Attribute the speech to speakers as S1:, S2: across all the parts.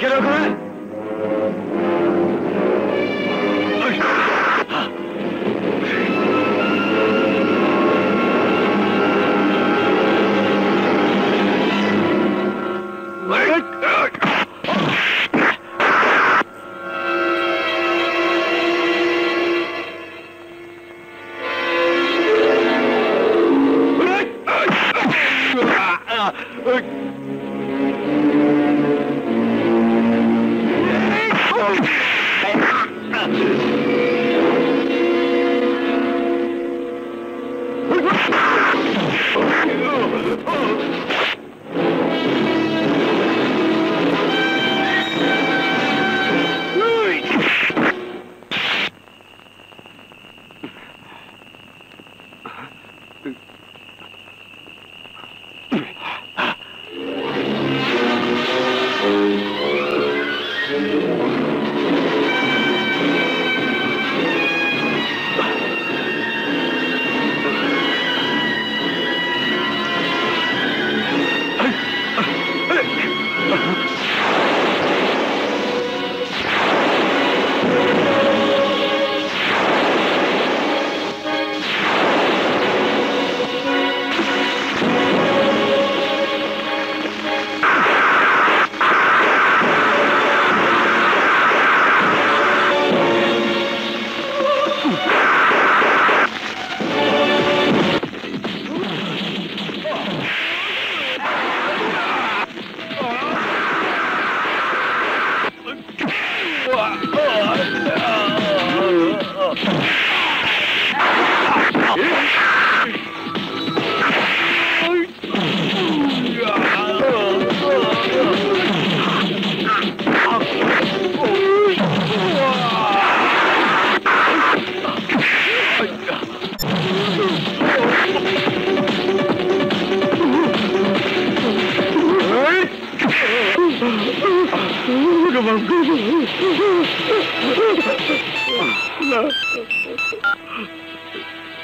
S1: কেন করে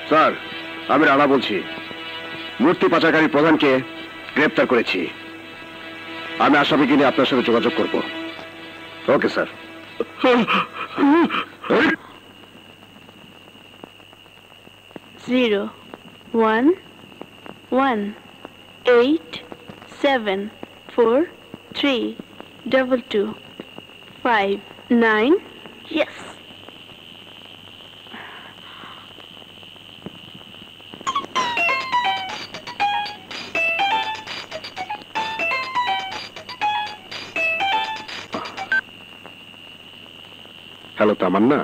S2: স্যার, আমি রানা বলছি। মূর্তি পাচারকারী প্রধানকে গ্রেপ্তার করেছি। আমি আসামিকে নিয়ে আপনার সাথে যোগাযোগ করব। Okay sir.
S3: 0 1 1 8 7 4 3 2 2 5 9 yes
S2: হ্যালো তামান্না,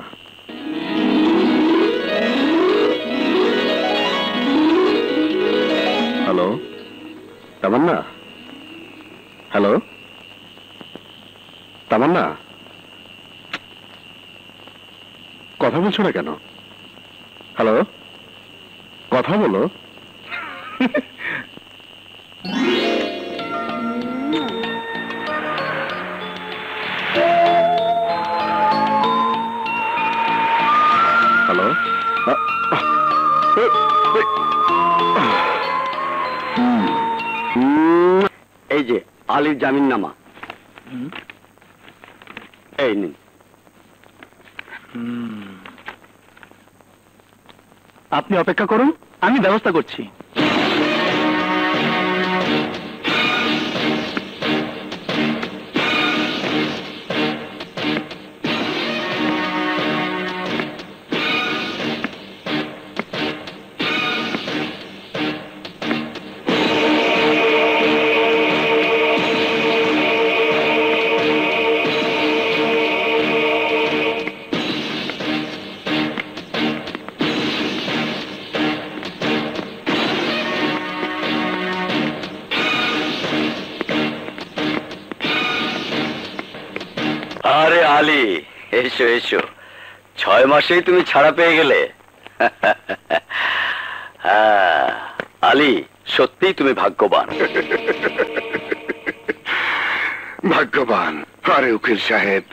S2: হ্যালো তামান্না, হ্যালো তামান্না, কথা বলছো না কেন? হ্যালো, কথা বলো। হ্যালো,
S1: এই যে আলীর জামিননামা, এই নিন।
S4: আপনি অপেক্ষা করুন, আমি ব্যবস্থা করছি।
S1: আরে আলী, এসো এসো, 6 মাসেই তুমি ছাড়া পেয়ে গেলে। হ্যাঁ আলী, সত্যিই তুমি ভাগ্যবান।
S2: ভাগ্যবান? আরে উকিল সাহেব,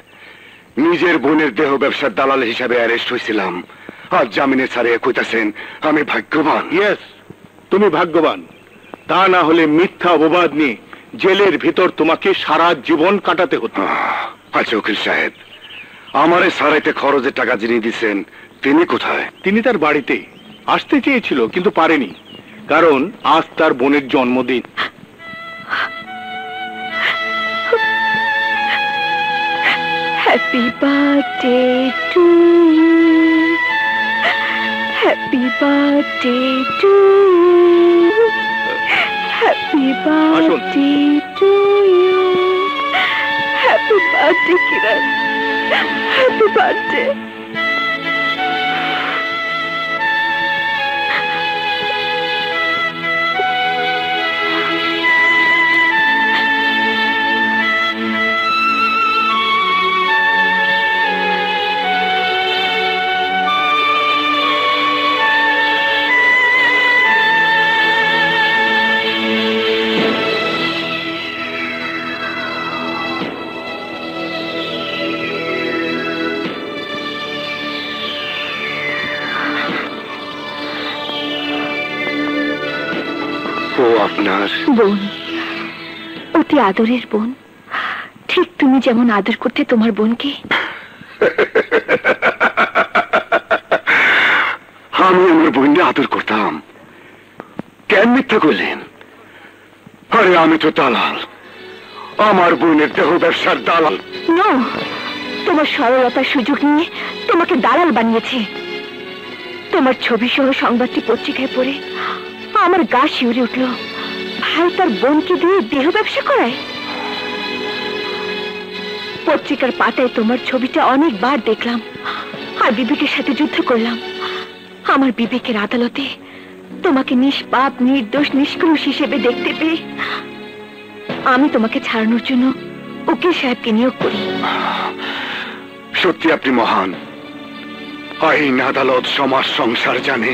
S2: নিজের বোনের দেহ ব্যবসার দালাল হিসাবে অ্যারেস্ট হয়েছিলাম, আজ জামিনে ছাড়িয়ে কইতাছেন আমি ভাগ্যবান?
S5: ইয়েস, তুমি ভাগ্যবান। তা না হলে মিথ্যা অপবাদ নিয়ে জেলের ভিতর তোমাকে সারা জীবন কাটাতে হতো।
S2: আচ্ছা উকিল সাহেব, আমারে সারাইতে খরচের টাকা যিনি দিচ্ছেন তিনি কোথায়?
S5: তিনি তার বাড়িতে আসতে চেয়েছিল কিন্তু পারেনি, কারণ আজ তার বোনের জন্মদিন।
S3: Happy birthday to you, happy birthday to you, happy birthday to you, happy birthday Kiran, happy birthday.
S2: ও আপনার
S3: বোন, অতি আদরের বোন, ঠিক তুমি যেমন আদর করতে তোমার বোনকে।
S2: আমি আমার বোনকে আদর করতাম, কেন মিথ্যা করলেন? আরে আমি তো দালাল, আমার বোনের দেহ ব্যবসার দালাল।
S3: নো, তোমার সরলতার সুযোগ নিয়ে তোমাকে দালাল বানিয়েছে। তোমার ছবি সহ সংবাদটি পত্রিকায় পড়ে আমার গা শিউরে উঠল। ভাই তার বোনকে দিয়ে দেহ ব্যবসা করায়। পত্রিকার পাতায় তোমার ছবিটা অনেকবার দেখলাম আর বিবেকের সাথে যুদ্ধ করলাম। আমার বিবেকের আদালতে তোমাকে নিষ্পাপ, নির্দোষ, নিষ্কলুষ হিসেবে দেখতে পেয়ে আমি তোমাকে ছাড়ানোর জন্য উকিল সাহেবকে নিয়োগ করি।
S2: সত্যি আপনি মহান। আইন, আদালত, সমাজ, সংসার জানে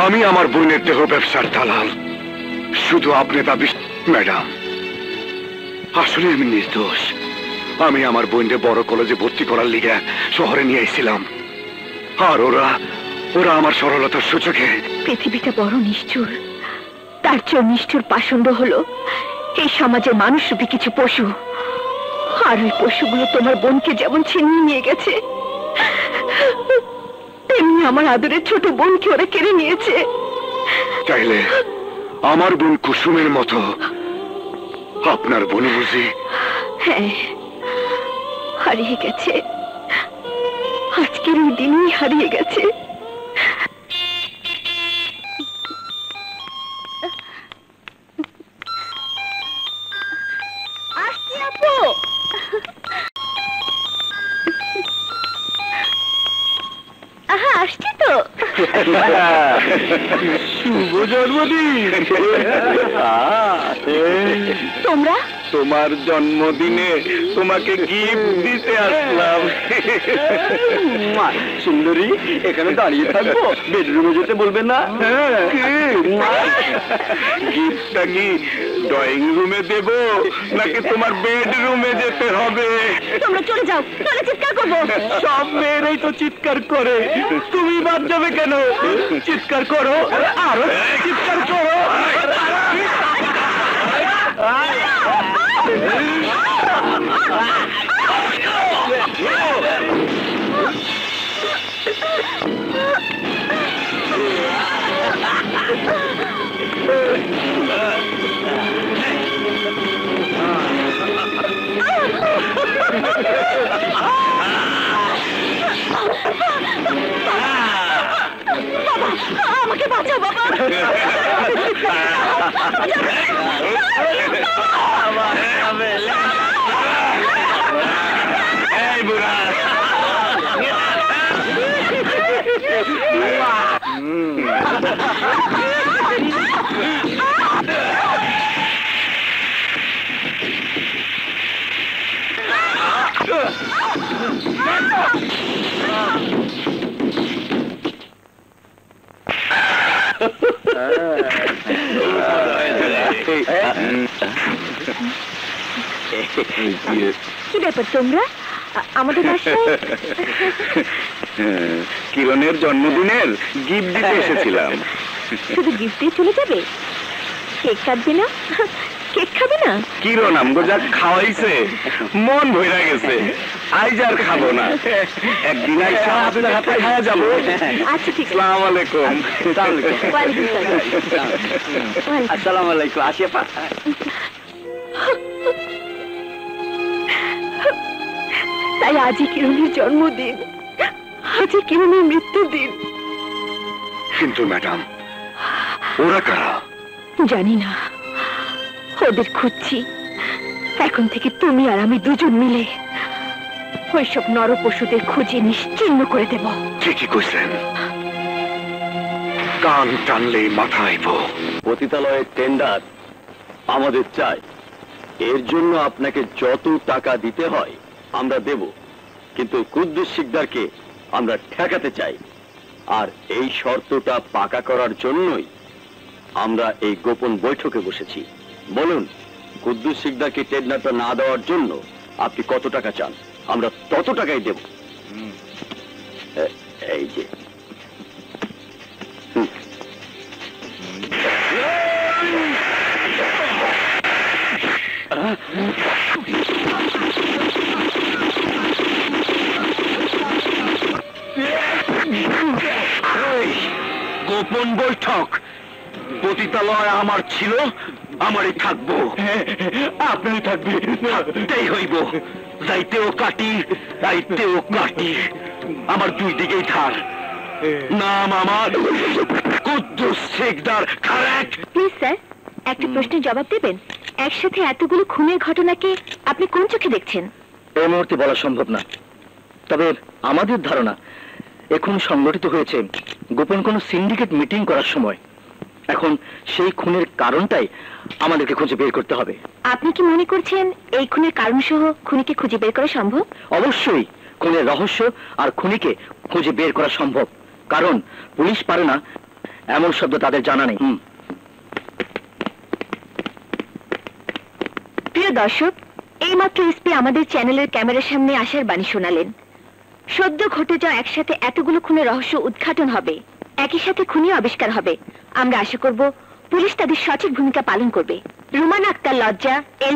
S2: আমি আমার বোনের দেহ ব্যবসার দালাল। শুধু আপনি তা ম্যাডাম, আসলে আমি নির্দোষ। আমি আমার বোনকে বড় কলেজে ভর্তি করার লিগে শহরে নিয়ে এসেছিলাম, আর ওরা আমার সরলতার সুযোগে।
S3: পৃথিবীটা বড় নিষ্ঠুর, তার চেয়ে নিষ্ঠুর পাষণ্ড হলো এই সমাজের মানুষরূপী কিছু পশু। আর ওই পশুগুলো তোমার বোনকে যেমন ছিনিয়ে নিয়ে গেছে, তেমনি আমার আদরের ছোট বোনকে ওরা কেড়ে নিয়েছে।
S2: চাইলে আমার বোন কুসুমের মতো আপনার বোন বুঝি?
S3: হ্যাঁ, হারিয়ে গেছে। আজকের ওই দিনই হারিয়ে গেছে। আসছি আপু। আহা, আসছি তো।
S5: শুভ জন্মদিন।
S3: তোমরা
S5: তোমার জন্মদিনে তোমাকে গিফট দিতে আসলাম।
S1: সুন্দরী, এখানে দাঁড়িয়ে থাকবো, বেডরুমে যেতে বলবে না?
S5: গিফটটা কি ড্রয়িং রুমে দেব নাকি তোমার বেডরুমে যেতে হবে?
S3: তোমরা চলে যাও, তাহলে চিৎকার করবো।
S5: সব মেয়েরাই তো চিৎকার করে, তুমি বাদ যাবে কেন? চিৎকার করো, আরো চিৎকার করো।
S3: আমাকে বাঁচাও বাবা।
S5: এই বুড়া,
S3: কি ব্যাপার তোমরা আমাদের বাসায়?
S5: কিরণের জন্মদিনের গিফট দিতে এসেছিলাম।
S3: শুধু গিফট দিয়ে চলে যাবে? কেক কাটবে না? কেক খাবে না?
S5: কিরণ আমগো যা খাওয়াইছে মন ভইরা গেছে, আইজ আর খাবো না। একদিন আইসা আপনার হাতে খাওয়া যাবো।
S3: আচ্ছা ঠিক আছে।
S5: আসসালামু আলাইকুম।
S3: ওয়ালাইকুম সালাম।
S1: আসসালামু আলাইকুম, আসি আপা।
S3: তাই আজই কিরণের জন্মদিন, আজই কিরণের মৃত্যুদিন।
S2: কিন্তু ম্যাডাম, ওরা কারা?
S3: জানি না, ওদের খুঁজছি। এখন থেকে তুমি আর আমি দুজন মিলে ওইসব নরপশুদের খুঁজে নিশ্চিহ্ন করে দেব।
S2: ঠিকই কইছেন, কান টানলেই মাথা আইব।
S1: পতিতালয়ের টেন্ডার আমাদের চাই, এর জন্য আপনাকে যত টাকা দিতে হয় আমরা দেব, কিন্তু কুদ্দুস শিকদারকে আমরা ঠেকাতে চাই। আর এই শর্তটা পাকা করার জন্যই আমরা এই গোপন বৈঠকে বসেছি। বলুন, কুদ্দুস শিকদারকে টেন্ডারটা না দেওয়ার জন্য আপনি কত টাকা চান? আমরা তত টাকাই দেব। এই যে
S2: গোপন বৈঠক, পতিতালয় আমার ছিল, আমারই থাকবো।
S5: আপনারই থাকবে।
S2: থাকতেই হইব, যাইতেও কাটি, যাইতেও কাটি। আমার দুই দিকেই ধার। নাম আমার কুদ্দুস শিকদার খারেক।
S3: প্লিজ স্যার, একটা প্রশ্নের জবাব দেবেন। একসাথে এতগুলো খুনের ঘটনাকে আপনি কোন চোখে দেখছেন?
S4: এই মুহূর্তে বলা সম্ভব না, তবে আমাদের ধারণা এখন সংগঠিত হয়েছে গোপন কোনো সিন্ডিকেট মিটিং করার সময়। এখন সেই খুনের কারণটাই আমাদেরকে খুঁজে বের করতে হবে।
S3: আপনি কি মনে করছেন এই খুনের কারণ সহ খুনিকে খুঁজে বের করা সম্ভব?
S4: অবশ্যই খুনের রহস্য আর খুনিকে খুঁজে বের করা সম্ভব, কারণ পুলিশ পারে না এমন শব্দ তাদের জানা নেই।
S3: প্রিয় দর্শক, এইমাত্র এসপি আমাদের চ্যানেলের ক্যামেরার সামনে আসার বাণী শোনালেন। সদ্য ঘটে যাওয়া একসাথে এতগুলো খুনের রহস্য উদ্ঘাটন হবে, একই সাথে খুনি আবিষ্কার হবে। আমরা আশা করব পুলিশ তাদের সঠিক ভূমিকা পালন করবে। রুমানা আক্তার, লজ্জা, এল।